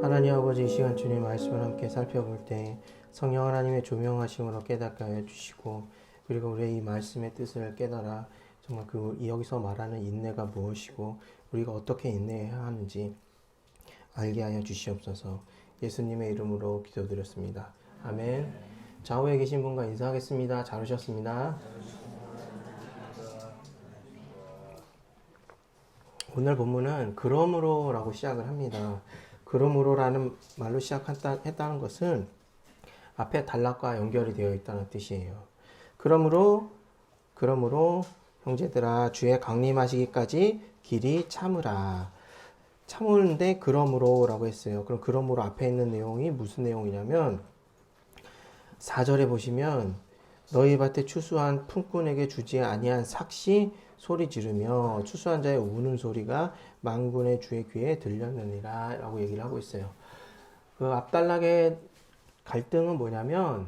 하나님 아버지, 이 시간 주님 말씀을 함께 살펴볼 때 성령 하나님의 조명하심으로 깨닫게 하여 주시고, 그리고 우리의 이 말씀의 뜻을 깨달아 정말 여기서 말하는 인내가 무엇이고 우리가 어떻게 인내해야 하는지 알게 하여 주시옵소서. 예수님의 이름으로 기도드렸습니다. 아멘. 좌우에 계신 분과 인사하겠습니다. 잘 오셨습니다. 오늘 본문은 그러므로 라고 시작을 합니다. 그러므로 라는 말로 시작했다는 것은 앞에 단락과 연결이 되어 있다는 뜻이에요. 그러므로 형제들아, 주의 강림하시기까지 길이 참으라. 참으는데 그러므로 라고 했어요. 그럼 그러므로 앞에 있는 내용이 무슨 내용이냐면 4절에 보시면 너희 밭에 추수한 품꾼에게 주지 아니한 삭시 소리 지르며 추수한 자의 우는 소리가 만군의 주의 귀에 들렸느니라 라고 얘기를 하고 있어요. 그 앞단락의 갈등은 뭐냐면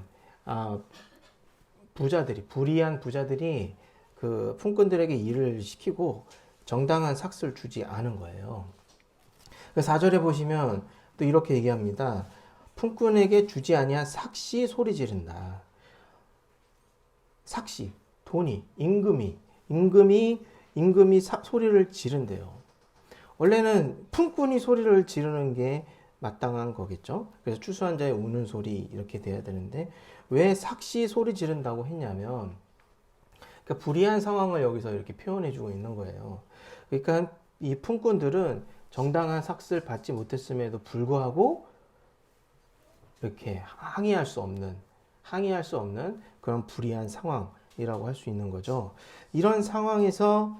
불의한 부자들이 그 품꾼들에게 일을 시키고 정당한 삭스를 주지 않은 거예요. 4절에 보시면 또 이렇게 얘기합니다. 품꾼에게 주지 아니한 삭시 소리 지른다. 삭시, 돈이, 임금이 소리를 지른대요. 원래는 품꾼이 소리를 지르는 게 마땅한 거겠죠. 그래서 추수한 자의 우는 소리 이렇게 돼야 되는데 왜 삭시 소리 지른다고 했냐면, 그러니까 불의한 상황을 여기서 이렇게 표현해주고 있는 거예요. 그러니까 이 품꾼들은 정당한 삭스를 받지 못했음에도 불구하고 이렇게 항의할 수 없는 그런 불의한 상황이라고 할 수 있는 거죠. 이런 상황에서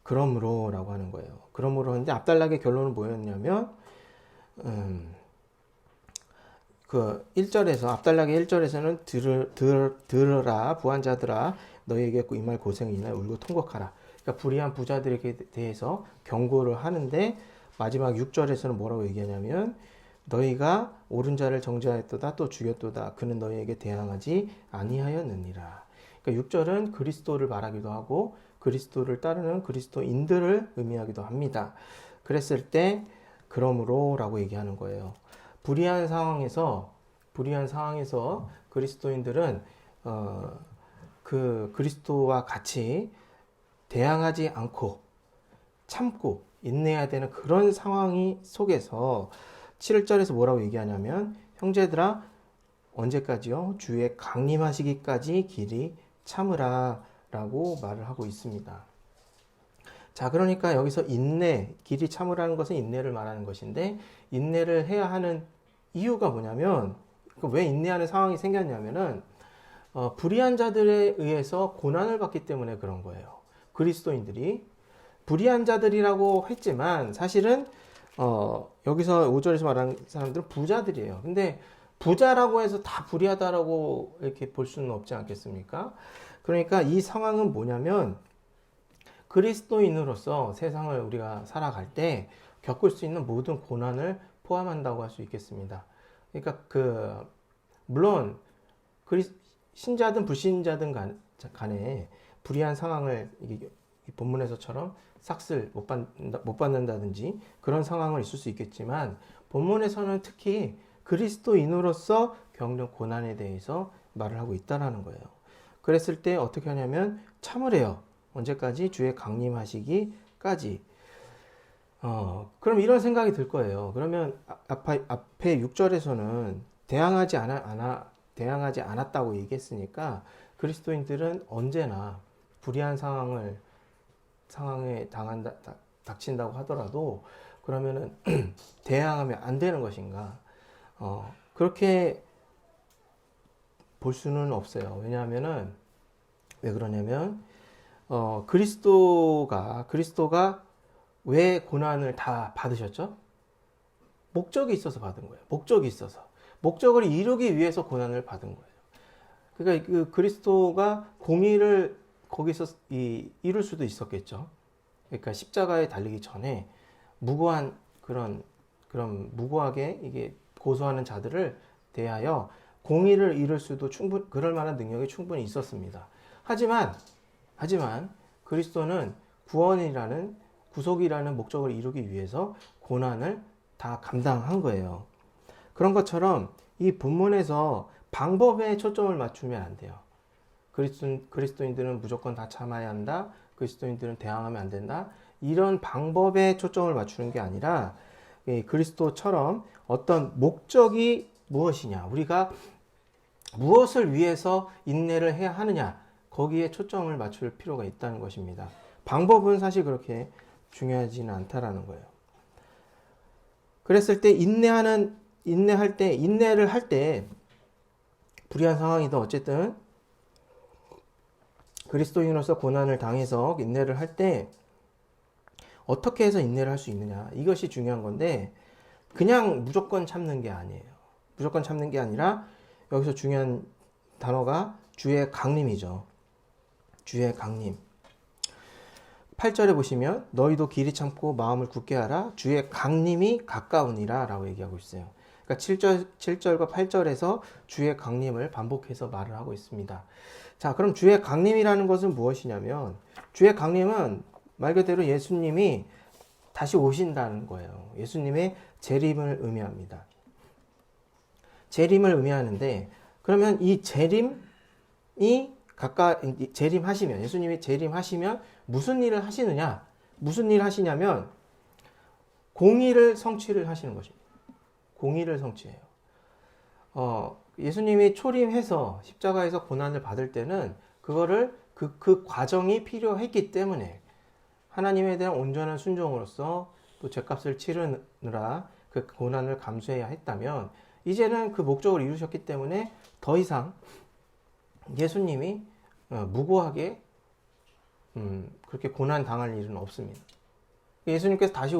그러므로라고 하는 거예요. 그러므로 근데 앞단락의 결론은 뭐였냐면 그 1절에서 앞단락의 1절에서는 들으라 부한자들아 너희에게 이 말 고생이 있나 울고 통곡하라. 그러니까 불의한 부자들에게 대해서 경고를 하는데 마지막 6절에서는 뭐라고 얘기하냐면 너희가 옳은 자를 정죄하였도다 또 죽였도다 그는 너희에게 대항하지 아니하였느니라. 그러니까 6절은 그리스도를 말하기도 하고 그리스도를 따르는 그리스도인들을 의미하기도 합니다. 그랬을 때 그러므로 라고 얘기하는 거예요. 불의한 상황에서 그리스도인들은 그 그리스도와 같이 대항하지 않고 참고 인내해야 되는 그런 상황이 속에서 7절에서 뭐라고 얘기하냐면 형제들아 언제까지요? 주의 강림하시기까지 길이 참으라 라고 말을 하고 있습니다. 자, 그러니까 여기서 길이 참으라는 것은 인내를 말하는 것인데 인내를 해야 하는 이유가 뭐냐면 왜 인내하는 상황이 생겼냐면은 불의한 자들에 의해서 고난을 받기 때문에 그런 거예요. 그리스도인들이 불의한 자들이라고 했지만 사실은 여기서 5절에서 말하는 사람들은 부자들이에요. 근데 부자라고 해서 다 불의하다라고 이렇게 볼 수는 없지 않겠습니까? 그러니까 이 상황은 뭐냐면 그리스도인으로서 세상을 우리가 살아갈 때 겪을 수 있는 모든 고난을 포함한다고 할 수 있겠습니다. 그러니까 물론 신자든 불신자든 간에 불의한 상황을 이 본문에서처럼 삭스를 못 받는다든지 그런 상황은 있을 수 있겠지만 본문에서는 특히 그리스도인으로서 겪는 고난에 대해서 말을 하고 있다는 거예요. 그랬을 때 어떻게 하냐면 참으래요. 언제까지? 주의 강림하시기까지. 그럼 이런 생각이 들 거예요. 그러면 앞에 6절에서는 대항하지 않았다고 얘기했으니까 그리스도인들은 언제나 불의한 상황에 닥친다고 하더라도 그러면은 대항하면 안 되는 것인가? 그렇게 볼 수는 없어요. 왜냐하면은 왜 그러냐면 그리스도가 왜 고난을 다 받으셨죠? 목적이 있어서 받은 거예요. 목적을 이루기 위해서 고난을 받은 거예요. 그러니까 그 그리스도가 공의를 거기서 이룰 수도 있었겠죠. 그러니까 십자가에 달리기 전에 무고하게 이게 고소하는 자들을 대하여 공의를 이룰 수도 그럴 만한 능력이 충분히 있었습니다. 하지만 그리스도는 구속이라는 목적을 이루기 위해서 고난을 다 감당한 거예요. 그런 것처럼 이 본문에서 방법에 초점을 맞추면 안 돼요. 그리스도인들은 무조건 다 참아야 한다. 그리스도인들은 대항하면 안 된다. 이런 방법에 초점을 맞추는 게 아니라 그리스도처럼 어떤 목적이 무엇이냐, 우리가 무엇을 위해서 인내를 해야 하느냐, 거기에 초점을 맞출 필요가 있다는 것입니다. 방법은 사실 그렇게 중요하지는 않다라는 거예요. 그랬을 때 인내를 할 때 불의한 상황이든 어쨌든 그리스도인으로서 고난을 당해서 인내를 할 때 어떻게 해서 인내를 할 수 있느냐, 이것이 중요한 건데, 그냥 무조건 참는 게 아니에요. 무조건 참는 게 아니라 여기서 중요한 단어가 주의 강림이죠. 주의 강림. 8절에 보시면 너희도 길이 참고 마음을 굳게 하라. 주의 강림이 가까우니라 라고 얘기하고 있어요. 그러니까 7절과 8절에서 주의 강림을 반복해서 말을 하고 있습니다. 자, 그럼 주의 강림이라는 것은 무엇이냐면, 주의 강림은 말 그대로 예수님이 다시 오신다는 거예요. 예수님의 재림을 의미합니다. 재림을 의미하는데, 그러면 이 재림하시면, 예수님이 재림하시면 무슨 일을 하시느냐? 무슨 일을 하시냐면 공의를 성취를 하시는 것입니다. 공의를 성취해요. 예수님이 초림해서 십자가에서 고난을 받을 때는 그거를 그 과정이 필요했기 때문에 하나님에 대한 온전한 순종으로서 또 죄값을 치르느라 그 고난을 감수해야 했다면, 이제는 그 목적을 이루셨기 때문에 더 이상 예수님이 무고하게 그렇게 고난 당할 일은 없습니다. 예수님께서 다시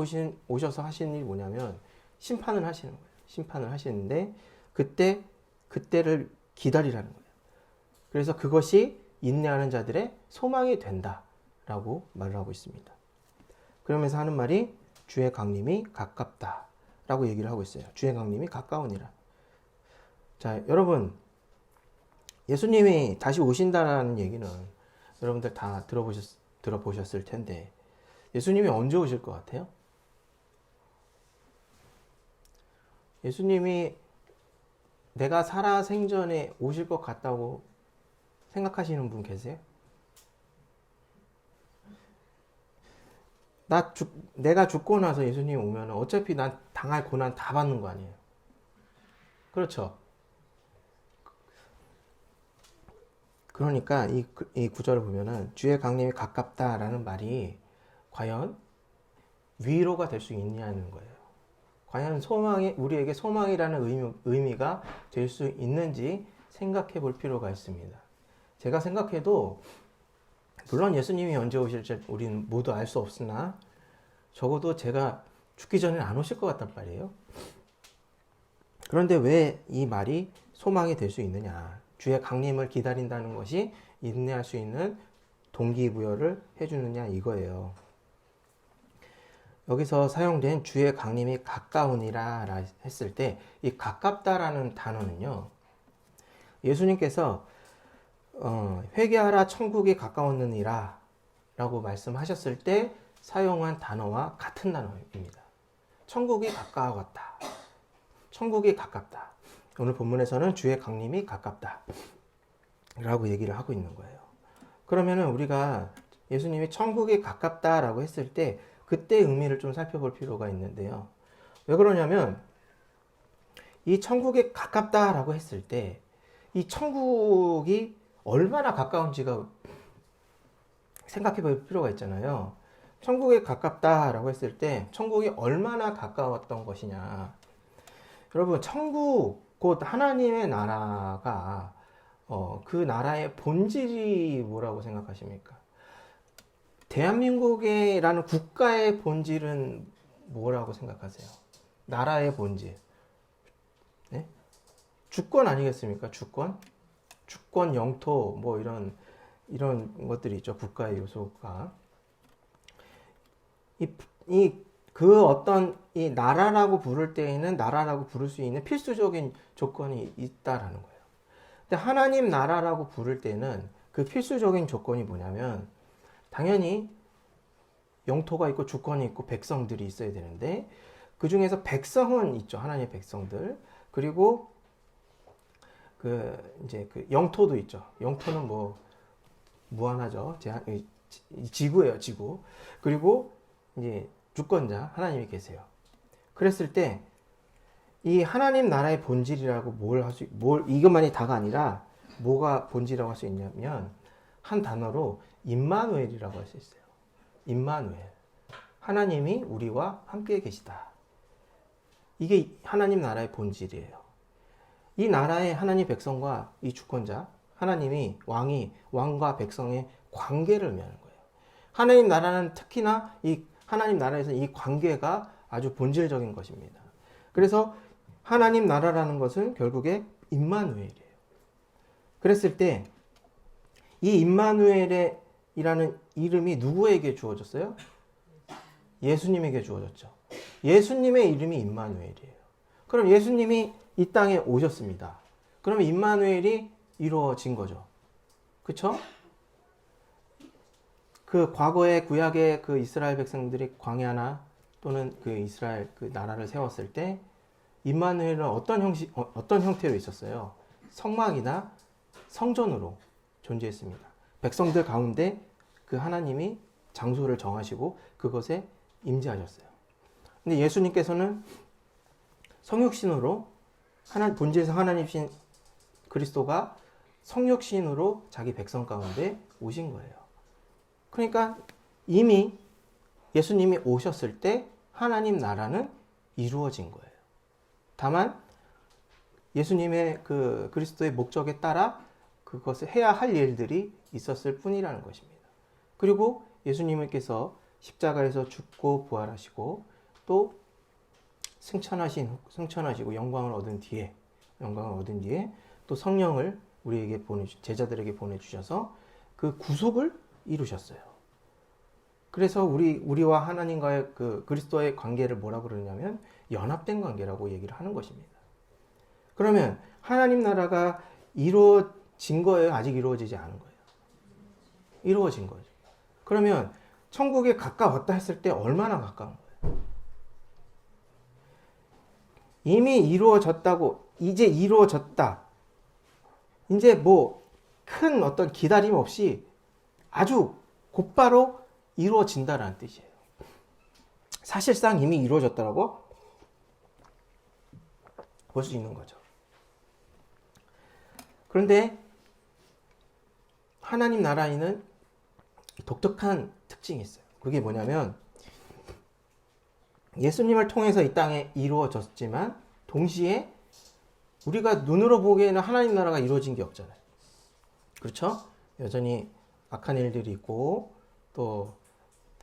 오셔서 하시는 일이 뭐냐면 심판을 하시는 거예요. 심판을 하시는데 그때를 기다리라는 거예요. 그래서 그것이 인내하는 자들의 소망이 된다라고 말을 하고 있습니다. 그러면서 하는 말이 주의 강림이 가깝다라고 얘기를 하고 있어요. 주의 강림이 가까우니라. 자, 여러분, 예수님이 다시 오신다라는 얘기는 여러분들 다 들어보셨을 텐데, 예수님이 언제 오실 것 같아요? 예수님이 내가 살아 생전에 오실 것 같다고 생각하시는 분 계세요? 내가 죽고 나서 예수님이 오면 어차피 난 당할 고난 다 받는 거 아니에요? 그렇죠? 그러니까 이 구절을 보면은 주의 강림이 가깝다라는 말이 과연 위로가 될 수 있냐는 거예요. 과연 우리에게 소망이라는 의미가 될 수 있는지 생각해 볼 필요가 있습니다. 제가 생각해도, 물론 예수님이 언제 오실지 우리는 모두 알 수 없으나 적어도 제가 죽기 전에는 안 오실 것 같단 말이에요. 그런데 왜 이 말이 소망이 될 수 있느냐? 주의 강림을 기다린다는 것이 인내할 수 있는 동기부여를 해주느냐, 이거예요. 여기서 사용된 주의 강림이 가까우니라 했을 때, 이 가깝다라는 단어는요, 예수님께서 회개하라 천국이 가까웠느니라 라고 말씀하셨을 때 사용한 단어와 같은 단어입니다. 천국이 가까웠다. 천국이 가깝다. 오늘 본문에서는 주의 강림이 가깝다 라고 얘기를 하고 있는 거예요. 그러면은 우리가 예수님이 천국이 가깝다라고 했을 때 그때 의미를 좀 살펴볼 필요가 있는데요. 왜 그러냐면, 이 천국이 가깝다라고 했을 때 이 천국이 얼마나 가까운지가 생각해 볼 필요가 있잖아요. 천국에 가깝다라고 했을 때 천국이 얼마나 가까웠던 것이냐. 여러분, 천국, 곧 하나님의 나라가 그 나라의 본질이 뭐라고 생각하십니까? 대한민국이라는 국가의 본질은 뭐라고 생각하세요? 나라의 본질. 네? 주권 아니겠습니까? 주권, 영토, 뭐 이런 것들이 있죠. 국가의 요소가. 이 나라라고 부를 때에는 나라라고 부를 수 있는 필수적인 조건이 있다라는 거예요. 근데 하나님 나라라고 부를 때는 그 필수적인 조건이 뭐냐면, 당연히 영토가 있고 주권이 있고 백성들이 있어야 되는데, 그 중에서 백성은 있죠. 하나님의 백성들. 그리고 이제 그 영토도 있죠. 영토는 뭐 무한하죠. 지구예요, 지구. 그리고 이제 주권자 하나님이 계세요. 그랬을 때 이 하나님 나라의 본질이라고 이것만이 다가 아니라 뭐가 본질이라고 할 수 있냐면 한 단어로 임마누엘이라고 할 수 있어요. 임마누엘. 하나님이 우리와 함께 계시다. 이게 하나님 나라의 본질이에요. 이 나라의 하나님 백성과 이 주권자, 하나님이 왕과 백성의 관계를 의미하는 거예요. 하나님 나라는 특히나 이 하나님 나라에서 이 관계가 아주 본질적인 것입니다. 그래서 하나님 나라라는 것은 결국에 임마누엘이에요. 그랬을 때 이 임마누엘이라는 이름이 누구에게 주어졌어요? 예수님에게 주어졌죠. 예수님의 이름이 임마누엘이에요. 그럼 예수님이 이 땅에 오셨습니다. 그러면 임마누엘이 이루어진 거죠. 그렇죠? 그 과거의 구약의 그 이스라엘 백성들이 광야나 또는 그 이스라엘 그 나라를 세웠을 때 임마누엘은 어떤 형태로 있었어요? 성막이나 성전으로 존재했습니다. 백성들 가운데 그 하나님이 장소를 정하시고 그것에 임재하셨어요. 근데 예수님께서는 성육신으로 본질에서 하나님이신 그리스도가 성육신으로 자기 백성 가운데 오신 거예요. 그러니까 이미 예수님이 오셨을 때 하나님 나라는 이루어진 거예요. 다만 예수님의 그 그리스도의 목적에 따라 그것을 해야 할 일들이 있었을 뿐이라는 것입니다. 그리고 예수님께서 십자가에서 죽고 부활하시고 또 승천하시고 영광을 얻은 뒤에 또 성령을 우리에게 제자들에게 보내주셔서 그 구속을 이루셨어요. 그래서 우리와 하나님과의 그 그리스도의 관계를 뭐라고 그러냐면 연합된 관계라고 얘기를 하는 것입니다. 그러면 하나님 나라가 이루어진 거예요? 아직 이루어지지 않은 거예요? 이루어진 거죠. 그러면 천국에 가까웠다 했을 때 얼마나 가까운 거예요? 이미 이루어졌다고, 이제 이루어졌다. 이제 뭐 큰 어떤 기다림 없이 아주 곧바로 이루어진다라는 뜻이에요. 사실상 이미 이루어졌다라고 볼 수 있는 거죠. 그런데 하나님 나라에는 독특한 특징이 있어요. 그게 뭐냐면 예수님을 통해서 이 땅에 이루어졌지만 동시에 우리가 눈으로 보기에는 하나님 나라가 이루어진 게 없잖아요. 그렇죠? 여전히 악한 일들이 있고 또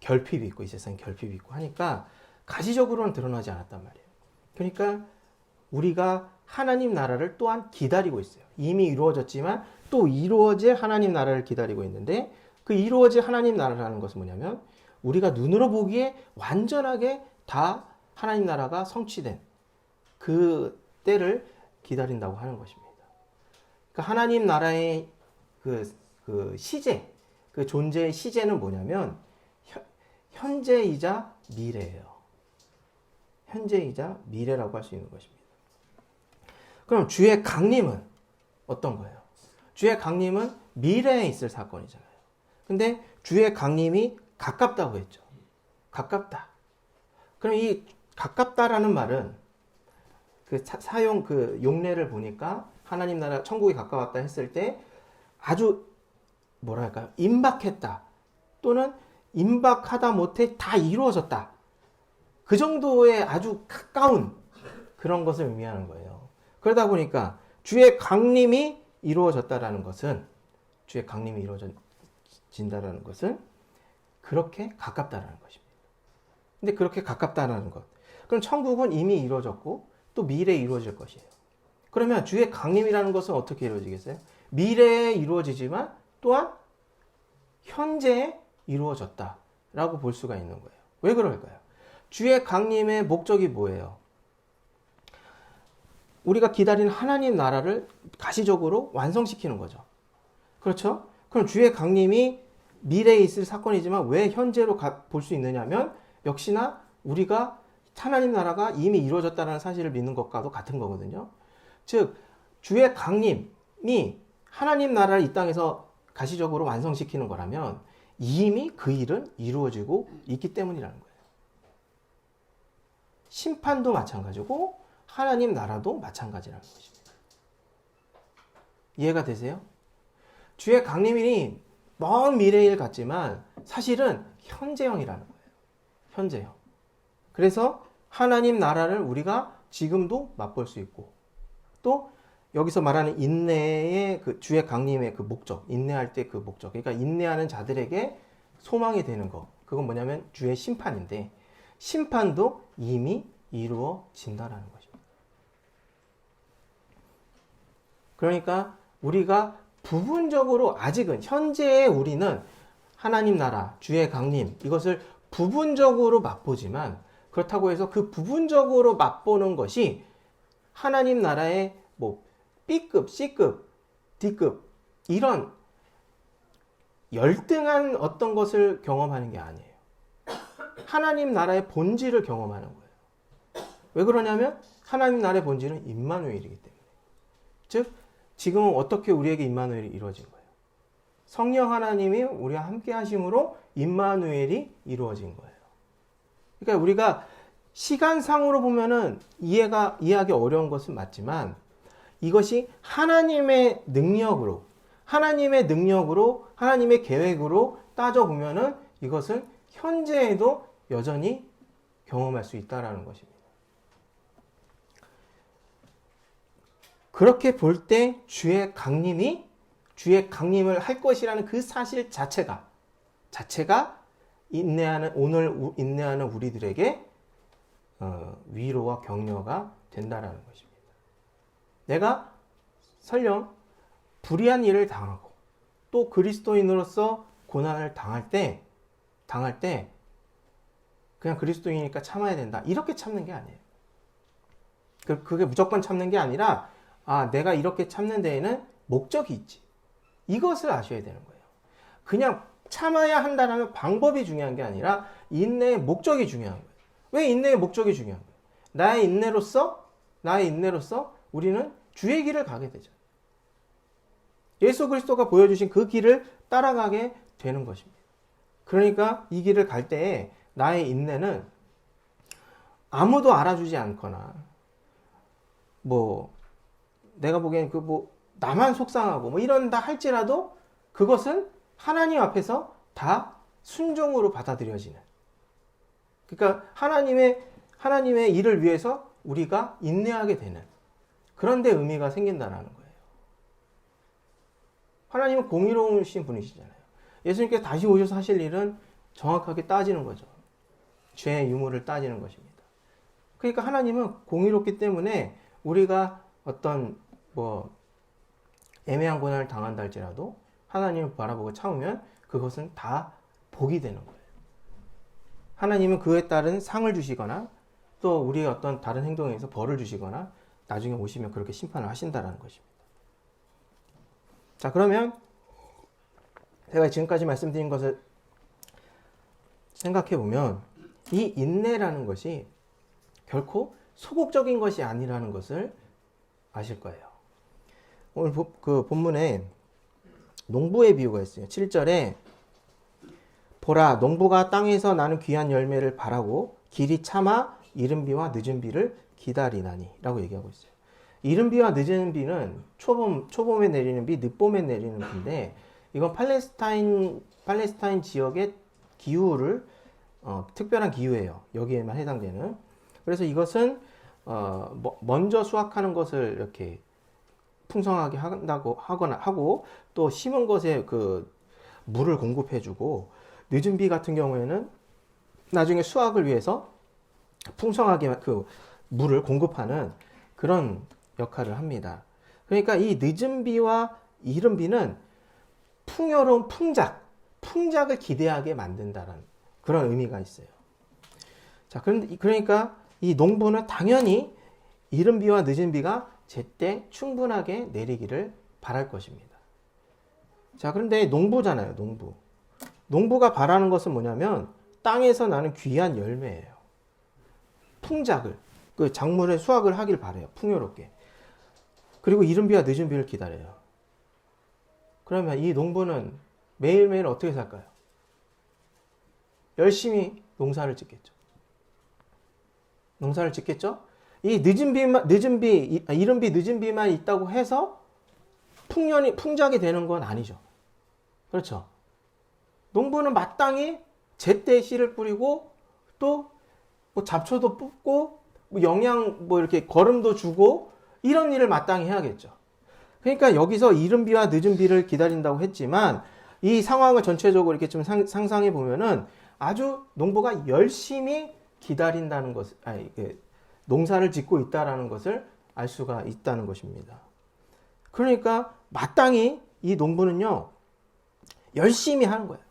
결핍이 있고 이 세상에 결핍이 있고 하니까 가시적으로는 드러나지 않았단 말이에요. 그러니까 우리가 하나님 나라를 또한 기다리고 있어요. 이미 이루어졌지만 또 이루어질 하나님 나라를 기다리고 있는데 그 이루어질 하나님 나라라는 것은 뭐냐면 우리가 눈으로 보기에 완전하게 다 하나님 나라가 성취된 그 때를 기다린다고 하는 것입니다. 그러니까 하나님 나라의 그 시제, 그 존재의 시제는 뭐냐면 현재이자 미래예요. 현재이자 미래라고 할 수 있는 것입니다. 그럼 주의 강림은 어떤 거예요? 주의 강림은 미래에 있을 사건이잖아요. 근데 주의 강림이 가깝다고 했죠. 가깝다. 그럼 이 가깝다라는 말은 그 사용 그 용례를 보니까 하나님 나라 천국이 가까웠다 했을 때 아주 뭐랄까요? 임박했다. 또는 임박하다 못해 다 이루어졌다. 그 정도의 아주 가까운 그런 것을 의미하는 거예요. 그러다 보니까 주의 강림이 이루어졌다라는 것은 주의 강림이 이루어진다라는 것은 그렇게 가깝다라는 것입니다. 근데 그렇게 가깝다라는 것. 그럼 천국은 이미 이루어졌고 또 미래에 이루어질 것이에요. 그러면 주의 강림이라는 것은 어떻게 이루어지겠어요? 미래에 이루어지지만 또한 현재에 이루어졌다라고 볼 수가 있는 거예요. 왜 그럴까요? 주의 강림의 목적이 뭐예요? 우리가 기다리는 하나님 나라를 가시적으로 완성시키는 거죠. 그렇죠? 그럼 주의 강림이 미래에 있을 사건이지만 왜 현재로 볼 수 있느냐면 역시나 우리가 하나님 나라가 이미 이루어졌다는 사실을 믿는 것과도 같은 거거든요. 즉 주의 강림이 하나님 나라를 이 땅에서 가시적으로 완성시키는 거라면 이미 그 일은 이루어지고 있기 때문이라는 거예요. 심판도 마찬가지고 하나님 나라도 마찬가지라는 것입니다. 이해가 되세요? 주의 강림이 먼 미래일 같지만 사실은 현재형이라는 거예요. 현재형. 그래서 하나님 나라를 우리가 지금도 맛볼 수 있고 또 여기서 말하는 인내의 그 주의 강림의 그 목적, 인내할 때 그 목적, 그러니까 인내하는 자들에게 소망이 되는 거, 그건 뭐냐면 주의 심판인데 심판도 이미 이루어진다라는 것입니다. 그러니까 우리가 부분적으로 아직은 현재의 우리는 하나님 나라, 주의 강림 이것을 부분적으로 맛보지만 그렇다고 해서 그 부분적으로 맛보는 것이 하나님 나라의 뭐 B급, C급, D급 이런 열등한 어떤 것을 경험하는 게 아니에요. 하나님 나라의 본질을 경험하는 거예요. 왜 그러냐면 하나님 나라의 본질은 임마누엘이기 때문에. 즉 지금은 어떻게 우리에게 임마누엘이 이루어진 거예요? 성령 하나님이 우리와 함께 하심으로 임마누엘이 이루어진 거예요. 그러니까 우리가 시간상으로 보면은 이해하기 어려운 것은 맞지만 이것이 하나님의 능력으로 하나님의 계획으로 따져보면은 이것을 현재에도 여전히 경험할 수 있다라는 것입니다. 그렇게 볼 때 주의 강림을 할 것이라는 그 사실 자체가 오늘 인내하는 우리들에게 위로와 격려가 된다라는 것입니다. 내가 설령 불의한 일을 당하고 또 그리스도인으로서 고난을 당할 때 그냥 그리스도인이니까 참아야 된다 이렇게 참는 게 아니에요. 그게 무조건 참는 게 아니라 내가 이렇게 참는 데에는 목적이 있지. 이것을 아셔야 되는 거예요. 그냥 참아야 한다는 방법이 중요한 게 아니라 인내의 목적이 중요한 거예요. 왜 인내의 목적이 중요한 거예요? 나의 인내로서 우리는 주의 길을 가게 되죠. 예수 그리스도가 보여주신 그 길을 따라가게 되는 것입니다. 그러니까 이 길을 갈 때에 나의 인내는 아무도 알아주지 않거나 내가 보기엔 나만 속상하고 이런다 할지라도 그것은 하나님 앞에서 다 순종으로 받아들여지는. 그러니까 하나님의 일을 위해서 우리가 인내하게 되는 그런 데 의미가 생긴다는 거예요. 하나님은 공의로우신 분이시잖아요. 예수님께서 다시 오셔서 하실 일은 정확하게 따지는 거죠. 죄의 유무를 따지는 것입니다. 그러니까 하나님은 공의롭기 때문에 우리가 어떤 애매한 고난을 당한다 할지라도 하나님을 바라보고 참으면 그것은 다 복이 되는 거예요. 하나님은 그에 따른 상을 주시거나 또 우리의 어떤 다른 행동에 의해서 벌을 주시거나 나중에 오시면 그렇게 심판을 하신다는 것입니다. 자, 그러면 제가 지금까지 말씀드린 것을 생각해 보면 이 인내라는 것이 결코 소극적인 것이 아니라는 것을 아실 거예요. 오늘 그 본문에 농부의 비유가 있어요. 7절에 보라, 농부가 땅에서 나는 귀한 열매를 바라고 길이 참아 이른 비와 늦은 비를 기다리나니 라고 얘기하고 있어요. 이른 비와 늦은 비는 초봄에 내리는 비, 늦봄에 내리는 비인데 이건 팔레스타인 지역의 기후를 특별한 기후예요. 여기에만 해당되는. 그래서 이것은 먼저 수확하는 것을 이렇게 풍성하게 하고 또 심은 것에 그 물을 공급해주고 늦은 비 같은 경우에는 나중에 수확을 위해서 풍성하게 그 물을 공급하는 그런 역할을 합니다. 그러니까 이 늦은 비와 이른 비는 풍요로운 풍작을 기대하게 만든다는 그런 의미가 있어요. 자, 그러니까 이 농부는 당연히 이른 비와 늦은 비가 제때 충분하게 내리기를 바랄 것입니다. 자, 그런데 농부잖아요, 농부. 농부가 바라는 것은 뭐냐면 땅에서 나는 귀한 열매예요. 풍작을, 그 작물의 수확을 하길 바래요. 풍요롭게. 그리고 이른 비와 늦은 비를 기다려요. 그러면 이 농부는 매일매일 어떻게 살까요? 열심히 농사를 짓겠죠. 농사를 짓겠죠? 이 이른 비, 늦은 비만 있다고 해서 풍작이 되는 건 아니죠. 그렇죠? 농부는 마땅히 제때 씨를 뿌리고 또 뭐 잡초도 뽑고 뭐 영양 뭐 이렇게 거름도 주고 이런 일을 마땅히 해야겠죠. 그러니까 여기서 이른 비와 늦은 비를 기다린다고 했지만 이 상황을 전체적으로 이렇게 좀 상상해 보면은 아주 농부가 열심히 기다린다는 것, 농사를 짓고 있다라는 것을 알 수가 있다는 것입니다. 그러니까 마땅히 이 농부는요 열심히 하는 거예요.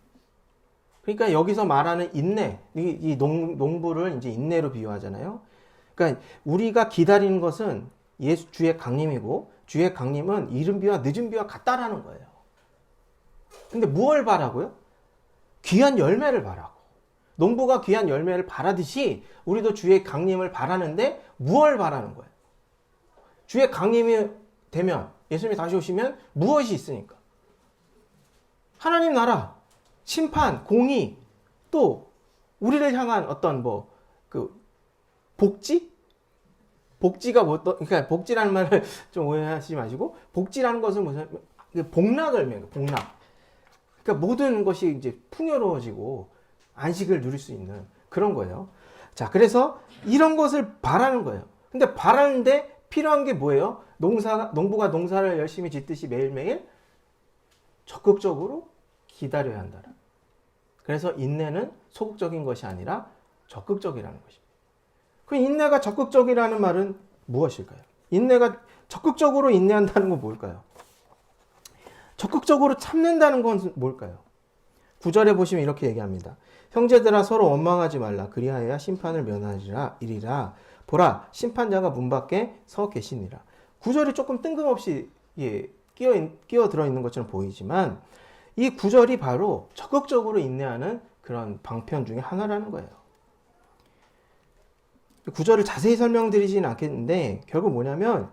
그러니까 여기서 말하는 인내, 이 농부를 이제 인내로 비유하잖아요. 그러니까 우리가 기다리는 것은 예수 주의 강림이고 주의 강림은 이른 비와 늦은 비와 같다라는 거예요. 근데 무엇을 바라고요? 귀한 열매를 바라고. 농부가 귀한 열매를 바라듯이 우리도 주의 강림을 바라는데 무엇을 바라는 거예요? 주의 강림이 되면 예수님이 다시 오시면 무엇이 있으니까? 하나님 나라, 심판, 공의, 또 우리를 향한 어떤 복지? 복지가 그러니까 복지라는 말을 좀 오해하시지 마시고 복지라는 것은 무슨 복락을 의미해요. 복락. 그러니까 모든 것이 이제 풍요로워지고 안식을 누릴 수 있는 그런 거예요. 자, 그래서 이런 것을 바라는 거예요. 근데 바라는데 필요한 게 뭐예요? 농부가 농사를 열심히 짓듯이 매일매일 적극적으로 기다려야 한다. 그래서 인내는 소극적인 것이 아니라 적극적이라는 것입니다. 그 인내가 적극적이라는 말은 무엇일까요? 인내가 적극적으로 인내한다는 건 뭘까요? 적극적으로 참는다는 건 뭘까요? 9절에 보시면 이렇게 얘기합니다. 형제들아 서로 원망하지 말라. 그리하여야 심판을 면하리라. 이리라. 보라 심판자가 문 밖에 서 계시니라. 9절이 조금 뜬금없이 끼어 들어있는 것처럼 보이지만 이 9절이 바로 적극적으로 인내하는 그런 방편 중에 하나라는 거예요. 9절을 자세히 설명드리지는 않겠는데 결국 뭐냐면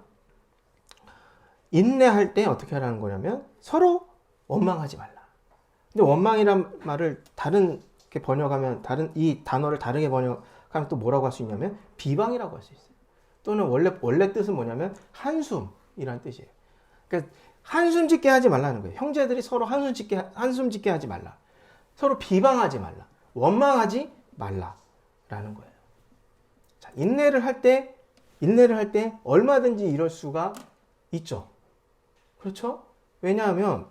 인내할 때 어떻게 하라는 거냐면 서로 원망하지 말라. 근데 원망이란 말을 다르게 번역하면 이 단어를 다르게 번역하면 또 뭐라고 할 수 있냐면 비방이라고 할 수 있어요. 또는 원래 뜻은 뭐냐면 한숨이란 뜻이에요. 그러니까 한숨 짓게 하지 말라는 거예요. 형제들이 서로 한숨 짓게 하지 말라. 서로 비방하지 말라. 원망하지 말라라는 거예요. 자, 인내를 할 때 얼마든지 이럴 수가 있죠. 그렇죠? 왜냐하면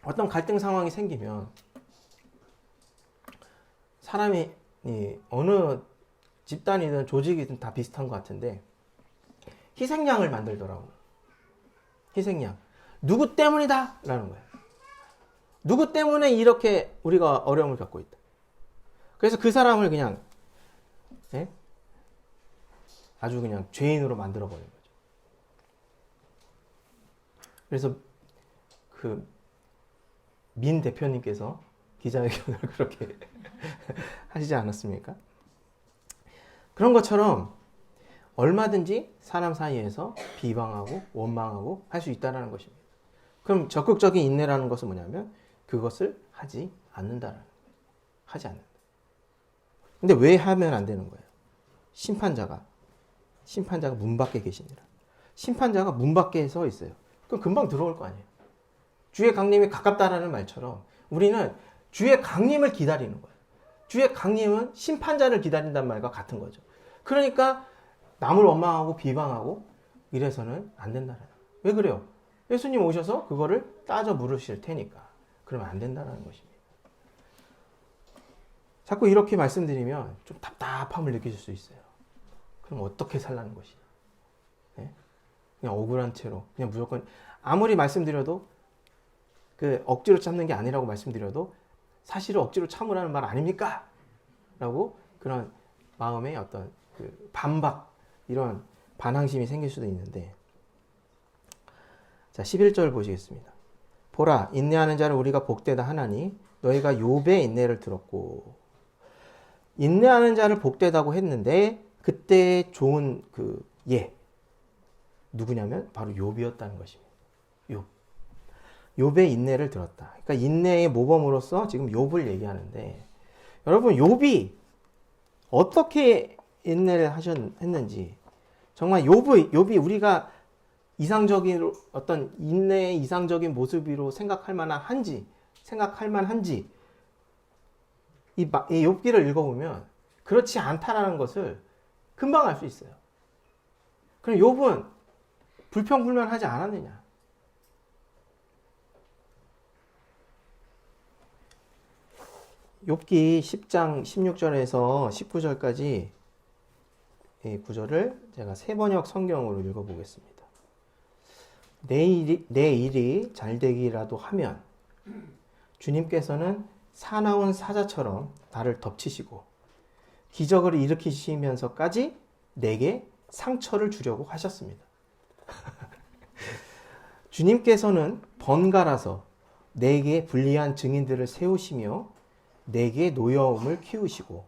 어떤 갈등 상황이 생기면 사람이 어느 집단이든 조직이든 다 비슷한 것 같은데 희생양을 만들더라고. 희생양. 누구 때문이다! 라는 거예요. 누구 때문에 이렇게 우리가 어려움을 겪고 있다. 그래서 그 사람을 그냥 아주 그냥 죄인으로 만들어 버린 거죠. 그래서 그 민 대표님께서 기자회견을 그렇게 하시지 않았습니까? 그런 것처럼 얼마든지 사람 사이에서 비방하고 원망하고 할 수 있다는 것입니다. 그럼 적극적인 인내라는 것은 뭐냐면 그것을 하지 않는다라는 거예요. 하지 않는다. 근데 왜 하면 안 되는 거예요? 심판자가 문 밖에 계시니라. 심판자가 문 밖에 서 있어요. 그럼 금방 들어올 거 아니에요. 주의 강림이 가깝다라는 말처럼 우리는 주의 강림을 기다리는 거예요. 주의 강림은 심판자를 기다린다는 말과 같은 거죠. 그러니까 남을 원망하고 비방하고 이래서는 안 된다는 거예요. 왜 그래요? 예수님 오셔서 그거를 따져 물으실 테니까. 그러면 안 된다는 것입니다. 자꾸 이렇게 말씀드리면 좀 답답함을 느끼실 수 있어요. 그럼 어떻게 살라는 것이냐? 네? 그냥 억울한 채로 그냥 무조건 아무리 말씀드려도 그 억지로 참는 게 아니라고 말씀드려도 사실을 억지로 참으라는 말 아닙니까? 라고 그런 마음의 어떤 그 반박 이런 반항심이 생길 수도 있는데 자 11절 보시겠습니다. 보라 인내하는 자를 우리가 복되다 하나니 너희가 욥의 인내를 들었고 인내하는 자를 복되다고 했는데 그때 좋은 누구냐면 바로 욥이었다는 것입니다. 욥. 욥의 인내를 들었다. 그러니까 인내의 모범으로서 지금 욥을 얘기하는데 여러분 욥이 어떻게 인내를 했는지 정말 욥이 우리가 이상적인 어떤 인내의 이상적인 모습으로 생각할 만한지 이 욥기를 읽어보면 그렇지 않다라는 것을 금방 알 수 있어요. 그럼 욥은 불평불만하지 않았느냐? 욥기 10장 16절에서 19절까지 이 구절을 제가 세번역 성경으로 읽어보겠습니다. 내 일이 잘되기라도 하면 주님께서는 사나운 사자처럼 나를 덮치시고 기적을 일으키시면서까지 내게 상처를 주려고 하셨습니다. 주님께서는 번갈아서 내게 불리한 증인들을 세우시며 내게 노여움을 키우시고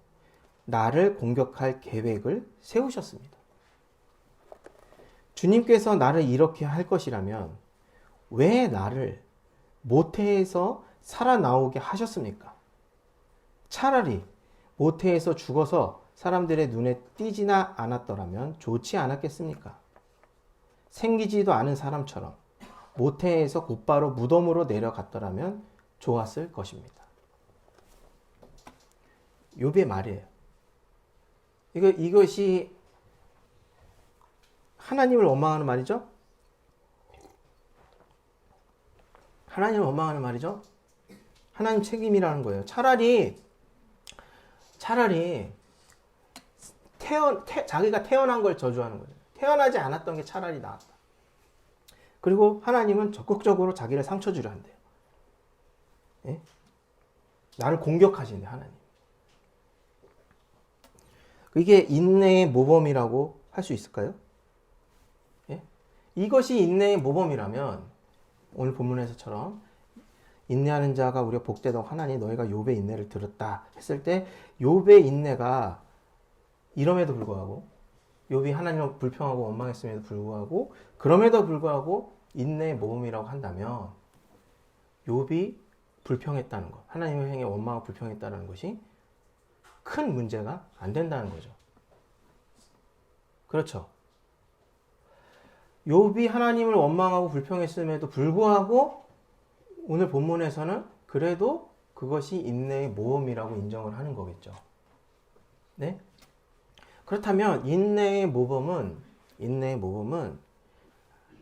나를 공격할 계획을 세우셨습니다. 주님께서 나를 이렇게 할 것이라면 왜 나를 모태에서 살아나오게 하셨습니까? 차라리 모태에서 죽어서 사람들의 눈에 띄지나 않았더라면 좋지 않았겠습니까? 생기지도 않은 사람처럼 모태에서 곧바로 무덤으로 내려갔더라면 좋았을 것입니다. 욥의 말이에요. 이것이 하나님을 원망하는 말이죠? 하나님을 원망하는 말이죠? 하나님 책임이라는 거예요. 차라리 자기가 태어난 걸 저주하는 거예요. 태어나지 않았던 게 차라리 나았다. 그리고 하나님은 적극적으로 자기를 상처 주려 한대요. 예? 나를 공격하신대, 하나님. 이게 인내의 모범이라고 할 수 있을까요? 예? 이것이 인내의 모범이라면 오늘 본문에서처럼 인내하는 자가 우리가 복되다고 하나니 너희가 욥의 인내를 들었다 했을 때 욥의 인내가 이럼에도 불구하고 욥이 하나님을 불평하고 원망했음에도 불구하고 그럼에도 불구하고 인내의 모범이라고 한다면 욥이 불평했다는 것, 하나님을 향해 원망하고 불평했다는 것이 큰 문제가 안 된다는 거죠. 그렇죠. 욥이 하나님을 원망하고 불평했음에도 불구하고 오늘 본문에서는 그래도 그것이 인내의 모범이라고 인정을 하는 거겠죠. 네? 그렇다면 인내의 모범은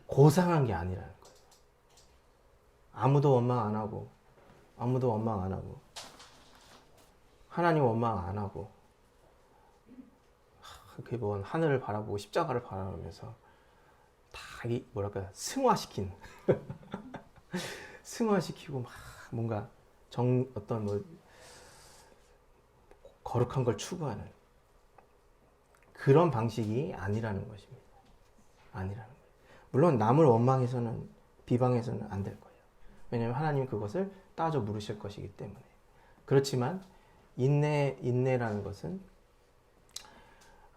고상한 게 아니라는 거예요. 아무도 원망 안 하고 하나님 원망 안 하고 그게 뭐 하늘을 바라보고 십자가를 바라보면서 다 승화시키고 막 뭔가 어떤 뭐 거룩한 걸 추구하는 그런 방식이 아니라는 것입니다. 아니라는 거예요. 물론 남을 원망해서는 비방해서는 안 될 거예요. 왜냐하면 하나님 그것을 따져 물으실 것이기 때문에. 그렇지만 인내라는 것은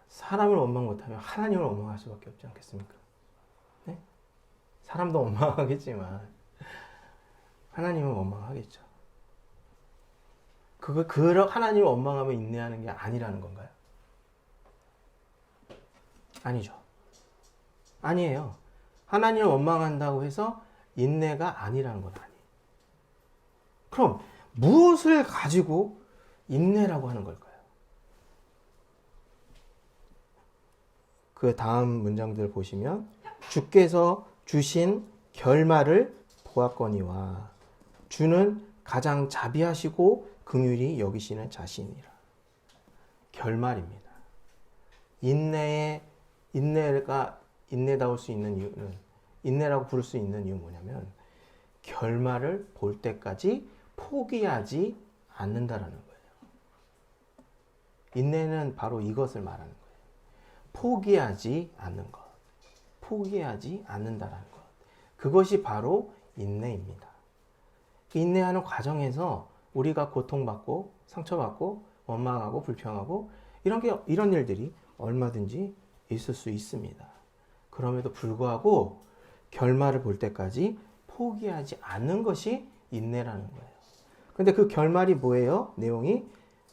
사람을 원망 못하면 하나님을 원망할 수밖에 없지 않겠습니까? 네? 사람도 원망하겠지만 하나님은 원망하겠죠. 하나님을 원망하면 인내하는 게 아니라는 건가요? 아니죠. 아니에요. 하나님을 원망한다고 해서 인내가 아니라는 건 아니에요. 그럼 무엇을 가지고 인내라고 하는 걸까요? 그 다음 문장들 보시면 주께서 주신 결말을 보았거니와 주는 가장 자비하시고 긍휼히 여기시는 자신이라. 결말입니다. 인내가 인내다울 수 있는 이유는 인내라고 부를 수 있는 이유는 뭐냐면 결말을 볼 때까지 포기하지 않는다라는 거예요. 인내는 바로 이것을 말하는 거예요. 포기하지 않는 것. 포기하지 않는다라는 것. 그것이 바로 인내입니다. 인내하는 과정에서 우리가 고통받고 상처받고 원망하고 불평하고 이런 일들이 얼마든지 있을 수 있습니다. 그럼에도 불구하고 결말을 볼 때까지 포기하지 않는 것이 인내라는 거예요. 근데 그 결말이 뭐예요? 내용이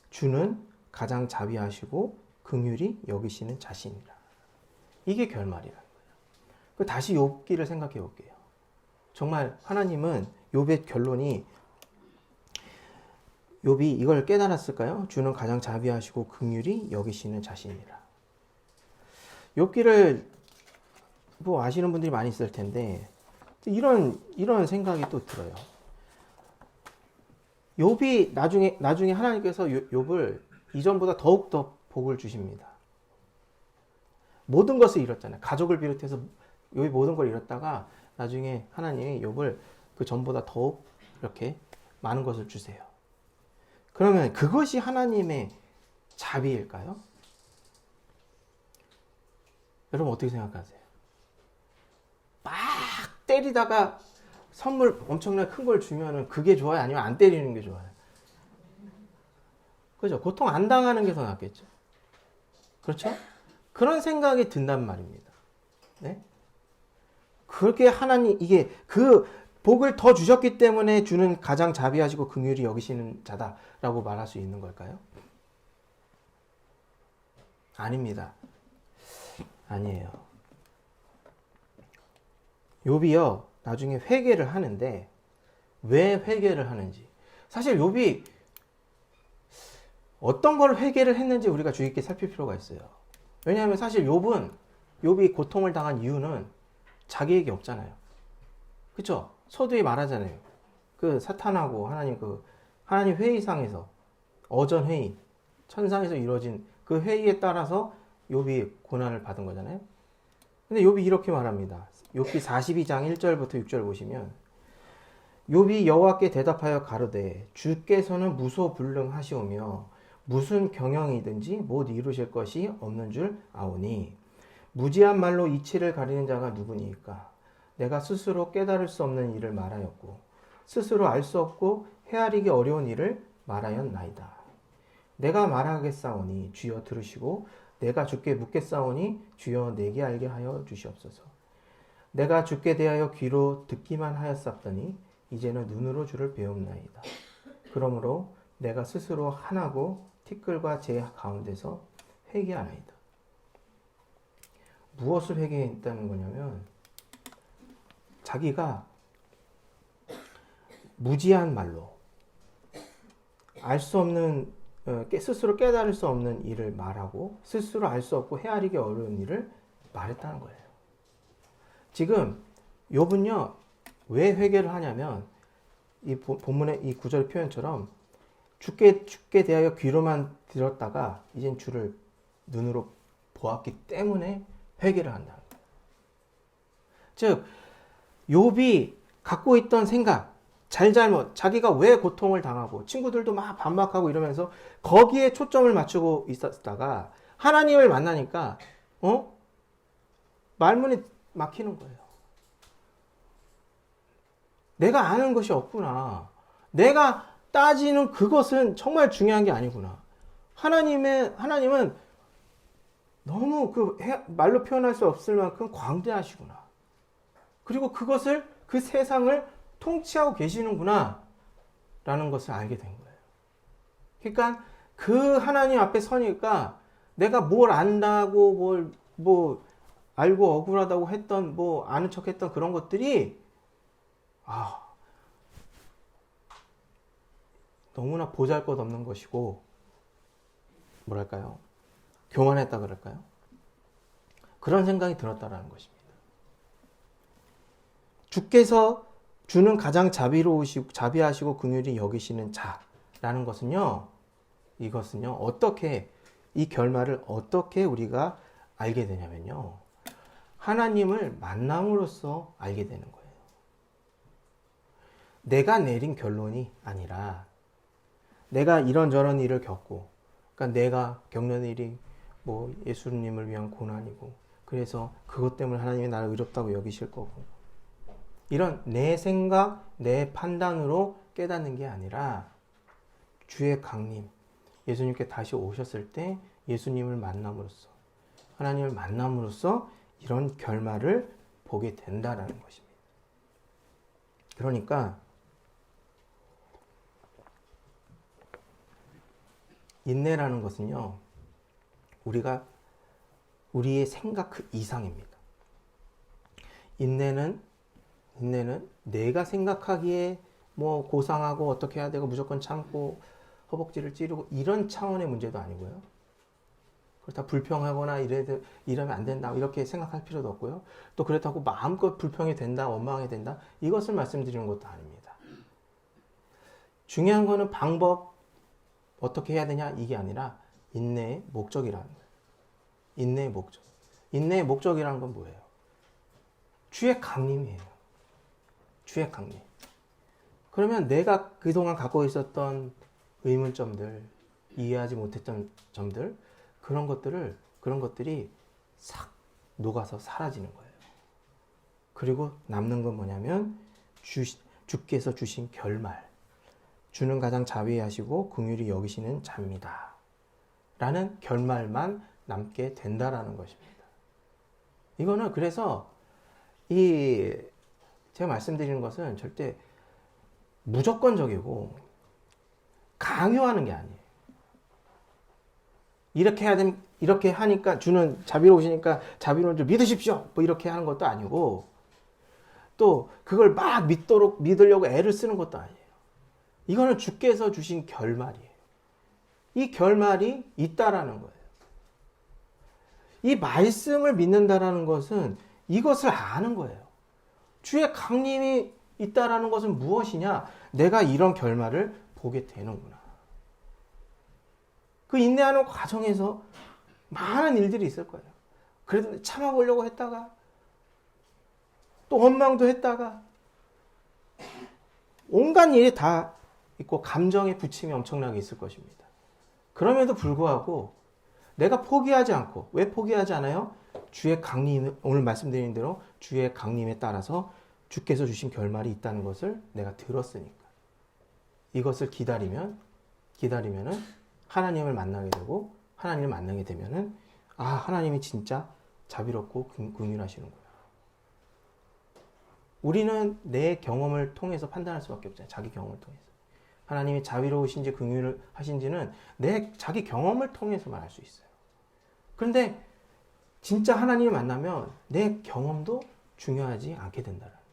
주는 가장 자비하시고 긍휼히 여기시는 자신이라. 이게 결말이라는 거예요. 다시 욥기를 생각해 볼게요. 정말 하나님은 욥의 결론이 욥이 이걸 깨달았을까요? 주는 가장 자비하시고 긍휼히 여기시는 자신이라. 욥기를 뭐 아시는 분들이 많이 있을 텐데 이런 생각이 또 들어요. 욥이 나중에 하나님께서 욥을 이전보다 더욱 더 복을 주십니다. 모든 것을 잃었잖아요. 가족을 비롯해서 욥이 모든 걸 잃었다가 나중에 하나님이 욥을 그 전보다 더욱 이렇게 많은 것을 주세요. 그러면 그것이 하나님의 자비일까요? 여러분 어떻게 생각하세요? 막 때리다가 선물 엄청나게 큰 걸 주면은 그게 좋아요? 아니면 안 때리는 게 좋아요? 그죠? 고통 안 당하는 게 더 낫겠죠? 그렇죠? 그런 생각이 든단 말입니다. 네? 그렇게 하나님, 이게 그 복을 더 주셨기 때문에 주는 가장 자비하시고 긍휼히 여기시는 자다라고 말할 수 있는 걸까요? 아닙니다. 아니에요. 욥이요, 나중에 회개를 하는데 왜 회개를 하는지, 사실 욥이 어떤 걸 회개를 했는지 우리가 주의 깊게 살필 필요가 있어요. 왜냐하면 사실 욥이 고통을 당한 이유는 자기에게 없잖아요. 그렇죠? 서두에 말하잖아요. 그 사탄하고 하나님 회의상에서 어전 회의, 천상에서 이루어진 그 회의에 따라서 욥이 고난을 받은 거잖아요. 근데 욥이 이렇게 말합니다. 욥기 42장 1절부터 6절 보시면 욥이 여호와께 대답하여 가로되 주께서는 무소불능하시오며 무슨 경영이든지 못 이루실 것이 없는 줄 아오니 무지한 말로 이치를 가리는 자가 누구니까 내가 스스로 깨달을 수 없는 일을 말하였고 스스로 알 수 없고 헤아리기 어려운 일을 말하였나이다. 내가 말하겠사오니 주여 들으시고 내가 주께 묻겠사오니 주여 내게 알게 하여 주시옵소서. 내가 주께 대하여 귀로 듣기만 하였사더니 이제는 눈으로 주를 배움나이다. 그러므로 내가 스스로 한하고 티끌과 재 가운데서 회개하나이다. 무엇을 회개했다는 거냐면 자기가 무지한 말로 알 수 없는, 스스로 깨달을 수 없는 일을 말하고 스스로 알 수 없고 헤아리기 어려운 일을 말했다는 거예요. 지금 욥은요, 왜 회개를 하냐면 이 본문의 이 구절 표현처럼 주께 대하여 귀로만 들었다가 이젠 주를 눈으로 보았기 때문에 회개를 한다는 거예요. 즉 욥이 갖고 있던 생각, 잘잘못, 자기가 왜 고통을 당하고 친구들도 막 반박하고 이러면서 거기에 초점을 맞추고 있었다가 하나님을 만나니까 말문이 막히는 거예요. 내가 아는 것이 없구나. 내가 따지는 그것은 정말 중요한 게 아니구나. 하나님은 너무 말로 표현할 수 없을 만큼 광대하시구나. 그리고 그 세상을 통치하고 계시는구나. 라는 것을 알게 된 거예요. 그러니까 그 하나님 앞에 서니까 내가 뭘 안다고 뭐 알고 억울하다고 했던 아는 척 했던 그런 것들이 너무나 보잘것없는 것이고 뭐랄까요? 교만했다 그럴까요? 그런 생각이 들었다라는 것입니다. 주께서 주는 가장 자비하시고 긍휼히 여기시는 자라는 것은요. 이것은요. 이 결말을 어떻게 우리가 알게 되냐면요. 하나님을 만남으로써 알게 되는 거예요. 내가 내린 결론이 아니라 내가 이런저런 일을 겪고, 그러니까 내가 겪는 일이 예수님을 위한 고난이고, 그래서 그것 때문에 하나님이 나를 의롭다고 여기실 거고, 이런 내 생각, 내 판단으로 깨닫는 게 아니라 주의 강림, 예수님께 다시 오셨을 때 예수님을 만남으로써, 하나님을 만남으로써 이런 결말을 보게 된다라는 것입니다. 그러니까 인내라는 것은요, 우리의 생각 그 이상입니다. 인내는 내가 생각하기에 뭐 고상하고 어떻게 해야 되고 무조건 참고 허벅지를 찌르고 이런 차원의 문제도 아니고요. 그렇다 불평하거나 이러면 안 된다 이렇게 생각할 필요도 없고요. 또 그렇다고 마음껏 불평이 된다, 원망이 된다 이것을 말씀드리는 것도 아닙니다. 중요한 거는 방법 어떻게 해야 되냐 이게 아니라 인내의 목적이라는 거예요. 인내의 목적. 인내의 목적이라는 건 뭐예요? 주의 강림이에요. 주의 강림. 그러면 내가 그동안 갖고 있었던 의문점들, 이해하지 못했던 점들, 그런 것들이 싹 녹아서 사라지는 거예요. 그리고 남는 건 뭐냐면 주께서 주신 결말. 주는 가장 자비하시고 긍휼히 여기시는 자입니다. 라는 결말만 남게 된다라는 것입니다. 이거는 그래서 제가 말씀드리는 것은 절대 무조건적이고 강요하는 게 아니에요. 이렇게 해야 되면 이렇게 하니까 주는 자비로우시니까 자비로운 줄 믿으십시오. 뭐 이렇게 하는 것도 아니고 또 그걸 막 믿으려고 애를 쓰는 것도 아니에요. 이거는 주께서 주신 결말이에요. 이 결말이 있다라는 거예요. 이 말씀을 믿는다라는 것은 이것을 아는 거예요. 주의 강림이 있다라는 것은 무엇이냐? 내가 이런 결말을 보게 되는구나. 그 인내하는 과정에서 많은 일들이 있을 거예요. 그래도 참아보려고 했다가 또 원망도 했다가 온갖 일이 다 있고 감정의 부침이 엄청나게 있을 것입니다. 그럼에도 불구하고 내가 포기하지 않고, 왜 포기하지 않아요? 주의 강림, 오늘 말씀드린 대로 주의 강림에 따라서 주께서 주신 결말이 있다는 것을 내가 들었으니까. 이것을 기다리면은 하나님을 만나게 되고, 하나님을 만나게 되면은 하나님이 진짜 자비롭고 긍휼하시는구나. 우리는 내 경험을 통해서 판단할 수밖에 없잖아요. 자기 경험을 통해서. 하나님이 자비로우신지 긍휼하신지는 내 자기 경험을 통해서만 알 수 있어요. 그런데 진짜 하나님을 만나면 내 경험도 중요하지 않게 된다는 거예요.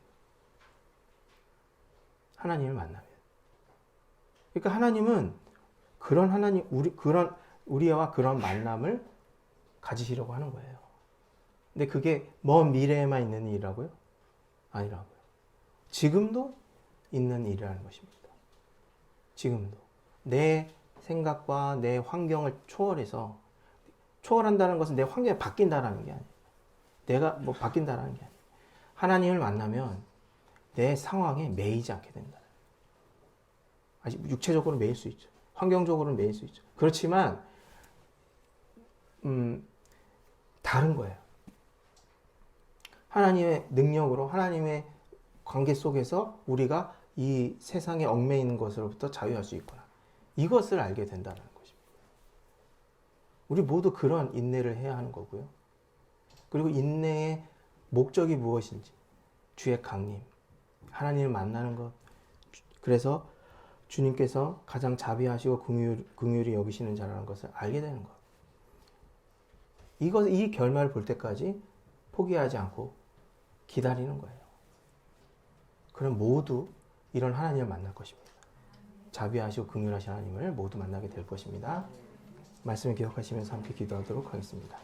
하나님을 만나면. 그러니까 하나님은 우리와 그런 만남을 가지시려고 하는 거예요. 근데 그게 먼 미래에만 있는 일이라고요? 아니라고요. 지금도 있는 일이라는 것입니다. 지금도. 내 생각과 내 환경을 초월한다는 것은 내 환경이 바뀐다는 게 아니에요. 내가 뭐 바뀐다는 게 아니에요. 하나님을 만나면 내 상황에 매이지 않게 된다. 아직 육체적으로 매일 수 있죠. 환경적으로는 매일 수 있죠. 그렇지만 다른 거예요. 하나님의 능력으로 하나님의 관계 속에서 우리가 이 세상에 얽매이는 있는 것으로부터 자유할 수 있구나. 이것을 알게 된다는 것입니다. 우리 모두 그런 인내를 해야 하는 거고요. 그리고 인내의 목적이 무엇인지, 주의 강림, 하나님을 만나는 것. 그래서 주님께서 가장 자비하시고 긍휼히 여기시는 자라는 것을 알게 되는 것. 이 결말을 볼 때까지 포기하지 않고 기다리는 거예요. 그럼 모두 이런 하나님을 만날 것입니다. 자비하시고 긍휼하신 하나님을 모두 만나게 될 것입니다. 말씀을 기억하시면서 함께 기도하도록 하겠습니다.